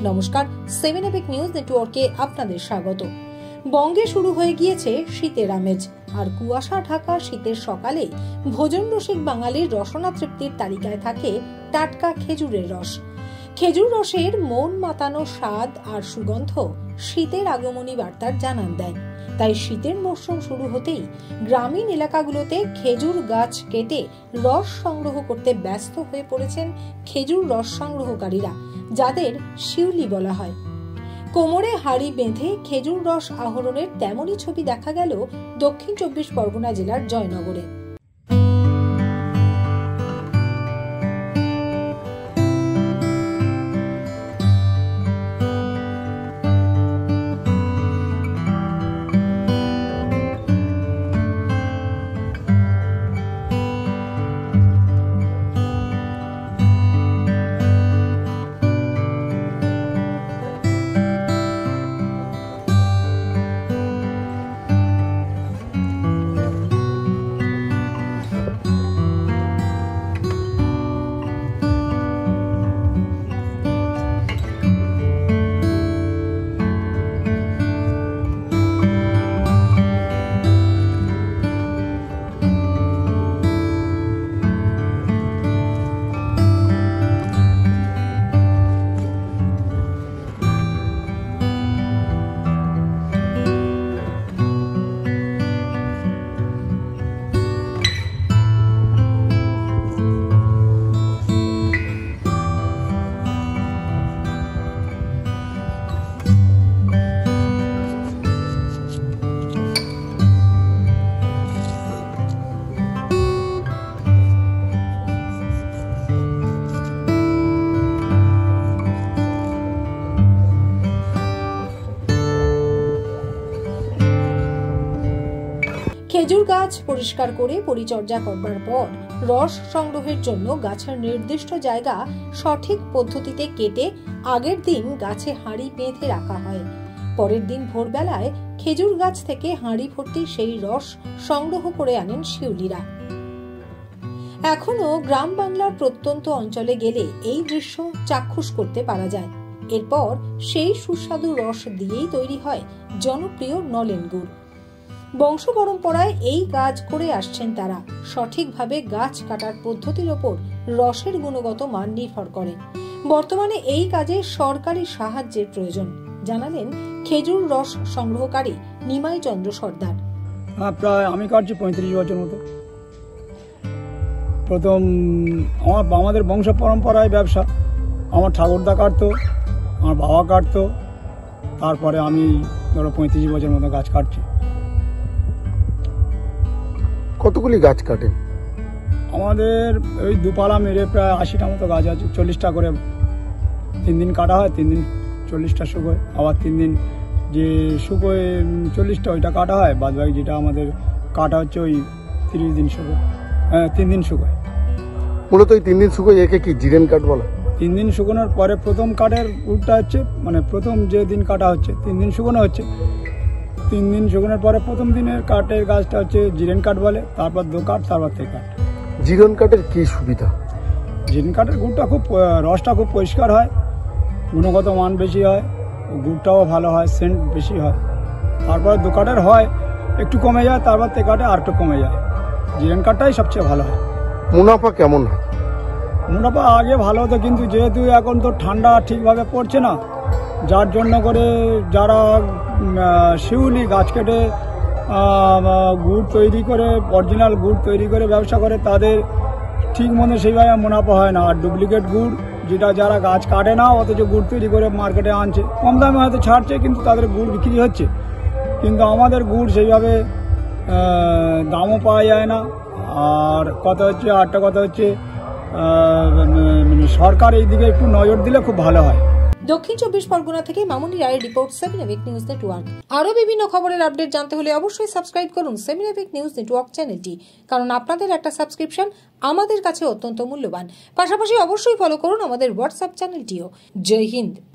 নমস্কার, 7 epic news নেটওয়ার্কে আপনাদের স্বাগত। বঙ্গে শুরু হয়ে গিয়েছে শীতের আমেজ, আর কুয়াশা ঢাকা শীতের সকালে ভোজন রসিক বাঙালির রসনা তৃপ্তির তালিকায় থাকে টাটকা খেজুরের রস। খেজুর রসের মন মাতানো স্বাদ আর সুগন্ধ শীতের আগমনী বার্তার জানান দেয়। তাই শীতের মৌসুম শুরু হতেই গ্রামীণ এলাকাগুলোতে খেজুর গাছ কেটে রস সংগ্রহ করতে ব্যস্ত হয়ে পড়েছেন খেজুর রস সংগ্রহকারীরা, যাদের শিউলি বলা হয়। কোমরে হাড়ি বেঁধে খেজুর রস আহরণের তেমনই ছবি দেখা গেল দক্ষিণ 24 পরগনা জেলার জয়নগরে। খেজুর গাছ পরিষ্কার করে পরিচর্যা করবার পর রস সংগ্রহের জন্য গাছের নির্দিষ্ট জায়গা সঠিক পদ্ধতিতে কেটে আগের দিন গাছে হাঁড়ি বেঁধে রাখা হয়। পরের দিন ভোরবেলায় খেজুর গাছ থেকে হাঁড়ি ভর্তি সেই রস সংগ্রহ করে আনেন শিউলিরা। এখনো গ্রাম বাংলার প্রত্যন্ত অঞ্চলে গেলে এই দৃশ্য চাক্ষুষ করতে পারা যায়। এরপর সেই সুস্বাদু রস দিয়েই তৈরি হয় জনপ্রিয় নলেন গুড়। বংশ পরম্পরায় এই কাজ করে আসছেন তারা। সঠিকভাবে গাছ কাটার পদ্ধতির ওপর রসের গুণগত মান নির্ভর করে। বর্তমানে এই কাজে সরকারি সাহায্যের প্রয়োজন, জানালেন খেজুর রস সংগ্রহকারী নিমাই চন্দ্র সর্দার। প্রায় আমি কাটছি 35 বছর মতো। প্রথম আমাদের বংশ পরম্পরায় ব্যবসা, আমার ঠাকুরদা কাটতো, আমার বাবা কাটতো, তারপরে আমি ধরো 35 বছর মতো গাছ কাটছি। কতগুলি গাছ কাটেন? আমাদের ওই দুপালা মেরে প্রায় 80টা মতো গাছ আছে। 40টা করে 3 দিন কাটা হয়, 3 দিন 40টা শুকোয়, আবার 3 দিন যে শুকোয় 40টা ওইটা কাটা হয়, বাদ বাকি যেটা আমাদের কাটা হচ্ছে ওই 30 দিন শুকোয়। 3 দিন শুকোয়। মূলত ওই 3 দিন শুকোয় একে কি জিরেন কাঠ বলা? 3 দিন শুকোনোর পরে প্রথম কাঠের উঠটা হচ্ছে, মানে প্রথম যে দিন কাটা হচ্ছে 3 দিন শুকোনো হচ্ছে। 3 দিন শুকনোর পরে প্রথম দিনের কাঠের গাছটা হচ্ছে জিরেন কাঠ বলে, তারপর 2 কাঠ, তারপর 3 কাঠ। জিরেন কাঠের কি সুবিধা? জিরেন কাঠের গুড়টা খুব রসটা খুব পরিষ্কার হয়, গুণগত মান বেশি হয়, গুড়টাও ভালো হয়, সেন্ট বেশি হয়। তারপরে 2 কাঠের হয় একটু কমে যায়, তারপর 3 কাঠে আর একটু কমে যায়। জিরেন কাঠটাই সবচেয়ে ভালো হয়। মুনাফা কেমন হয়? মুনাফা আগে ভালো হতো, কিন্তু যেহেতু এখন তো ঠান্ডা ঠিকভাবে পড়ছে না, যার জন্য করে যারা শিউলি গাছ কেটে গুড় তৈরি করে, অরিজিনাল গুড় তৈরি করে ব্যবসা করে, তাদের ঠিক মতো সেইভাবে মুনাফা হয় না। আর ডুপ্লিকেট গুড়, যেটা যারা গাছ কাটে না অথচ গুড় তৈরি করে মার্কেটে আনছে, কম দামে হয়তো ছাড়ছে, কিন্তু তাদের গুড় বিক্রি হচ্ছে। কিন্তু আমাদের গুড় সেইভাবে দামও পাওয়া যায় না। আর কথা হচ্ছে, আরেকটা কথা হচ্ছে, সরকার এই দিকে একটু নজর দিলে খুব ভালো হয়। দক্ষিণ 24 পরগনা থেকে মামুনি রায়ের রিপোর্ট, 7 এপিক নিউজ নেটওয়ার্ক। আরো বিভিন্ন খবরের আপডেট জানতে হলে অবশ্যই সাবস্ক্রাইব করুন 7 এপিক নিউজ নেটওয়ার্ক চ্যানেলটি, কারণ আপনাদের একটা সাবস্ক্রিপশন আমাদের কাছে অত্যন্ত মূল্যবান। পাশাপাশি অবশ্যই ফলো করুন আমাদের হোয়াটসঅ্যাপ চ্যানেলটিও। জয় হিন্দ।